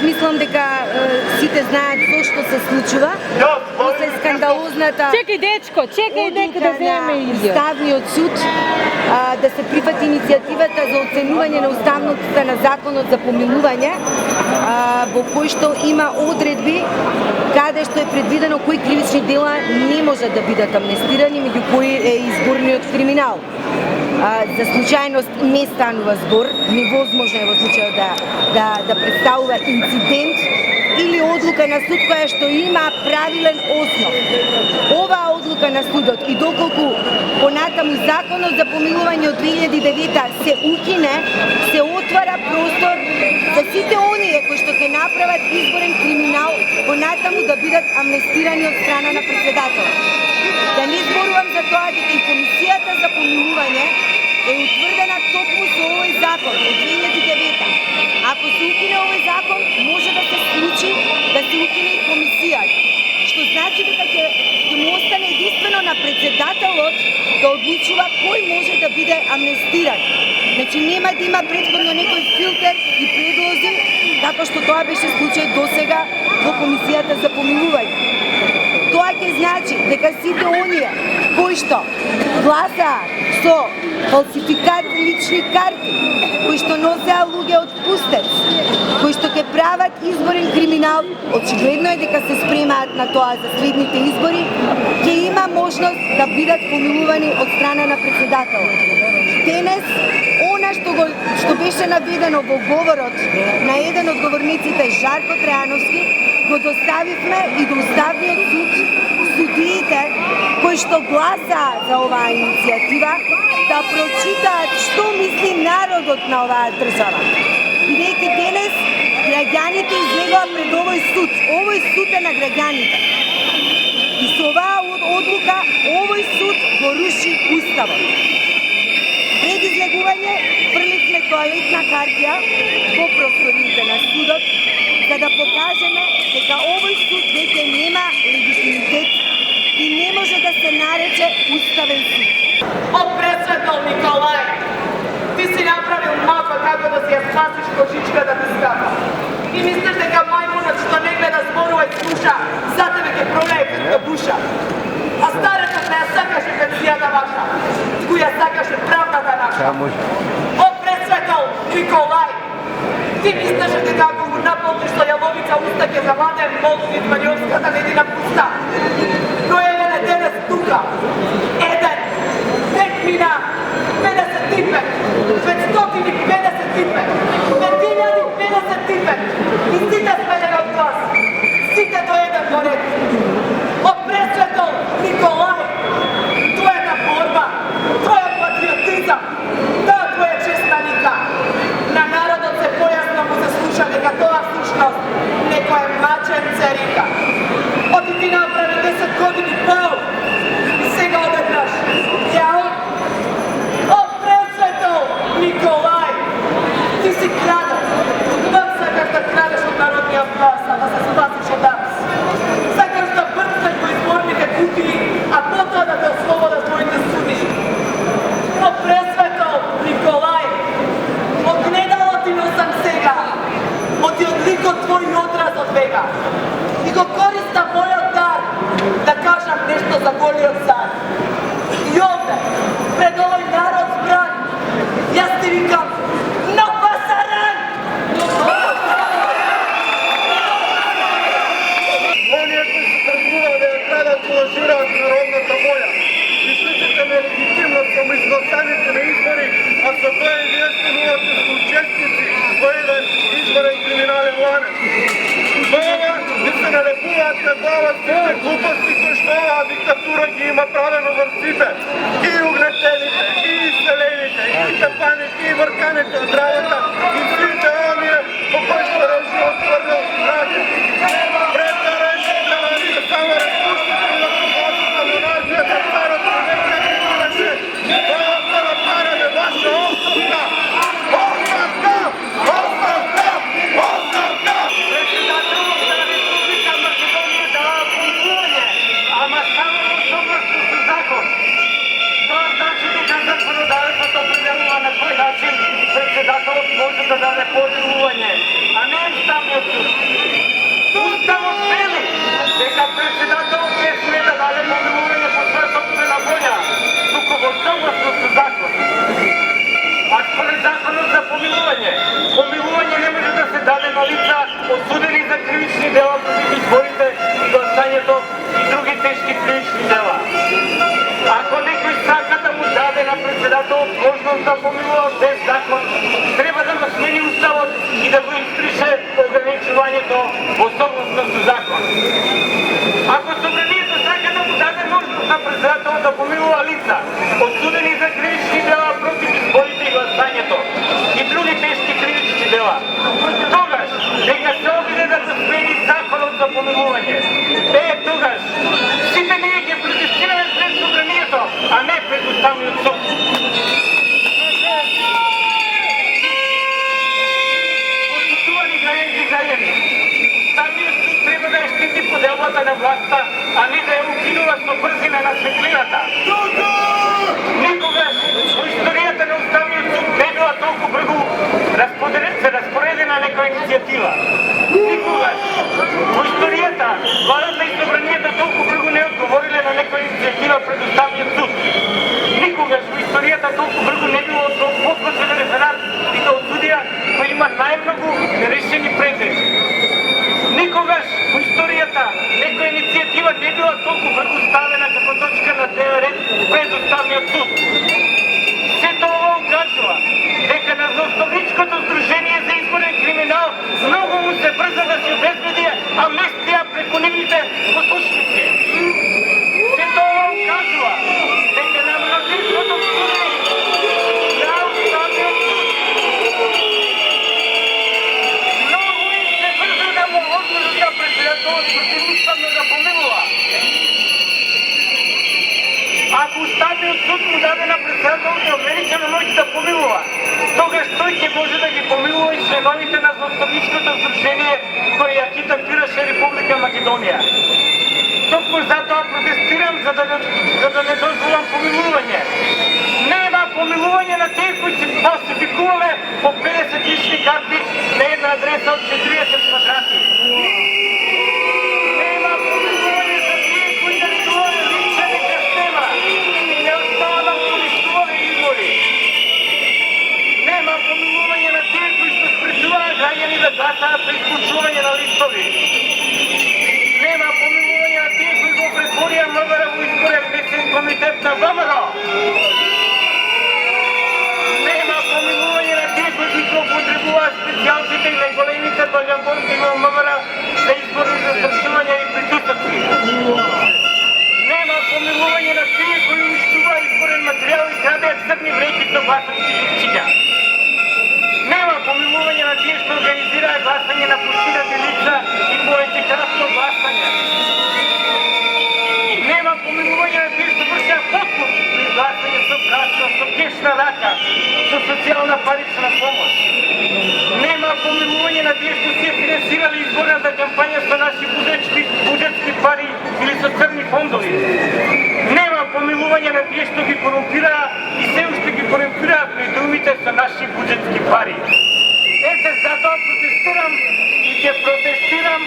мислам дека сите знаат зошто се случува. После скандалозната Чекај дечко да земе изјава. Уставниот суд да се прифати иницијативата за оценување на уставноста на законот за помилување, во кој што има одредби каде што е предвидено кои кривични дела не можат да бидат амнестирани, меѓу кои е изборниот криминал. За случајност не станува збор, невозможно е во случајот да представува инцидент или одлука на суд која што има правилен основ. Оваа одлука на судот и доколку понатаму законот за помилување од 2009 се укине, се отвара простор за сите оние кои што ќе направат изборен криминал понатаму да бидат амнестирани од страна на председателот. Да не зборувам за тоа дека и комисијата за помилување е утврдена токму со овој закон од 2009. Ако се укине овој закон, може да се случи да се укине и комисијата, што значи дека ќе му остане единствено на председателот да одлучува кој може да биде амнестиран. Значи нема да има претходно некој филтер и предлози, како што тоа беше случај досега во комисијата за помилување. Тоа ќе значи дека сите оние кои што гласаат со фалсификат лични карти, кои што носеа луѓе од пустец, кои што ќе прават изборен криминал, очигледно е дека се спремаат на тоа за следните избори, ќе има можност да бидат помилувани од страна на председателот. Денес, она што беше наведено во говорот на еден од говорниците, Жарко Трајановски, го доставивме и до Уставниот суд судиите кои што гласаат за оваа иницијатива да прочитаат што мисли народот на оваа држава. Бидејќи денес граѓаните излегоа пред овој суд. Овој суд е на граѓаните. И со оваа одлука овој суд го руши Уставот. Пред излегување фрлихме тоалетна хартија во просториите на судот за да покажеме дека овој суд веќе нема легитимитет и не може да се нарече Уставен суд. О, пресветол Николај, ти си направил мапа како да си ја спасиш кошичка да ти скапа. И мислиш дека мајмунот што не гледа зборува и слуша, за тебе ќе пролее крвка буша. А старецот не ја сакаше пенсијата ваша, која сакаше правдата наша. О, пресветол Николај, ти мислеше дека ако го наполниш со јаловица уста ќе заваде Молдовит Мањовската недина пуста. Но еве не денес тука. Еден, пет мина, 55, 555, 5055. И сите сменени од глас. Сите до еден до ред. О, пресветол Николај, твојата борба, твојот патриотизам, таа твоја честналика. На народот се појасно му се слуша дека тоа всушност некој мачен церика. Оти ти направи 10 години пол и сега одеднаш. Јао? О, пресветол Николај, ти си крадеш. Пак сакаш да крадеш од народниот глас, а да се спасиш од нас. Сакаш да брцнеш во изборните кутии, а потоа да те ослободат твоите судии. О, пресветол Николај, огледало ти носам сега, оти од ликот твој одраз од вега. И го користам мојот дар да кажам нешто за голиот цар. И овде, пред овој народ збран, јас ти викам, на пасаран! Оние кои се тргнува да ја крадат лажираат народната воља. Мислите нелегитимно сум изгласаните на избори, а со тоа и вие станувате соучесници во еден изборен криминален ланец. Тоа ви се налепуваат на глава сите глупости кои што оваа диктатура ги има правено врците. И угнетените, и иселените, и тапаните, и врканите од работа, и сите оние по кои што режимот тврдел ради. Пред да решите да ви само разпуштите и да погласите на монархијата царот на нека не имаше. Тоа да параме ваша оставка! Оставка! Оставка! Оставка! Председателот на Република Македонија дава помилување, ама само во согласно со закон. Тоа значи дека законодавецот определува на кој начин председателот може да даде помилување, а не Уставниот суд. Уставот вели дека председател не sme да даде помилување по своја собствена волја, туку во согласност со закон. А според законот за помилување не може да се даде на лица осудени за кривични дела против изборите и гласањето и други тешки кривични дела. Ако некој сака да му даде на председател можност да помилува без закон, треба да го смени уставот и да го избрише ограничувањето во согласност со закон. Ако собранието сака да му даде можност на председател да помилува лица осудени за кривични дела против изборите и гласањето и други тешки кривични дела, тогаш нека се обиде да се смени законот за помилување. Тогаш сите ние ќе протестираме пред собранието, а не пред Уставниот суд. Почитувани гајани и гајани, Уставниот суд треба да ја штити поделбата на власта, а не да ја укинува со брзина на светлината. Никогаш во историјата на Уставниот суд не била толку брзо распоредена некоја иницијатива. Никогаш во историјата владата и собранието толку брзо не одговориле на некоја иницијатива пред Уставниот суд. Никогаш во историјата толку брзо не било подготвен реферат и да од судија кој има најмногу нерешени предмети. Никогаш во историјата некоја иницијатива не била толку брзо ставена како точка на дневен ред пред Уставниот суд. Сето ова укажува дека на Злостовничкото здружение за изборен криминал многу му се брза да си обезбеди амнестија преку нивните послушници. Сето ова укажува дека на мнозинството судии на Уставниот суд многу им се брза да му одложат на председателот противуставно да помилува. Ако Уставниот суд му даде на председателот ограничена моќ да помилува, тогаш тој ќе може да ги помилува и членовите на Злостовничкото здружение кој ја киднапираше Република Македонија. Токму затоа протестирам за да не дозволам помилување. Нема помилување на тие кои се фалсификувале по 50 лични карти на една адреса од 40 квадрати. Нема помилување за тие кои нарисувале лични система и неоставано уништувале избори. Нема помилување на тие кои што спречуваа граѓани да гласаат за исклучување на листови. Нема помилување на тие кои го претворија МВР во изборен вечен комитет на ВМРО. Нема помилување на тие кои ги злоупотребуваат специјалците и најголемите длъжностни во МВР за изборни застрашувања и притисоци. Нема помилување на тие кои уништуваа изборен материјал и крадеат црни вреќи со гласачки листчиња. Нема помилување на тие што организираа гласање на пустинати лица и поетикратно гласање. Нема помилување на тие што вршеа подкуп при гласање со каша, со кешна рака, со социјална парична помош. Нема помилување на тие што си финансирали изборната кампања со наши буџетски пари или со црни фондови. Нема помилување на тие што ги корумпираа и се уште ги корумпираат медиумите со наши буџетски пари. Затоа протестирам и ќе протестирам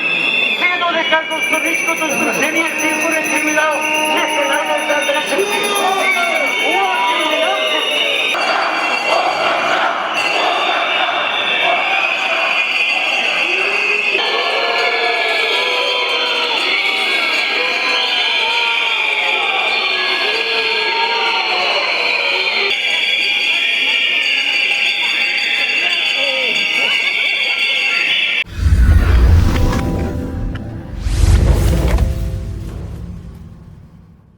се додека Злостовничкото здружение за изборен криминал не се најде за решение.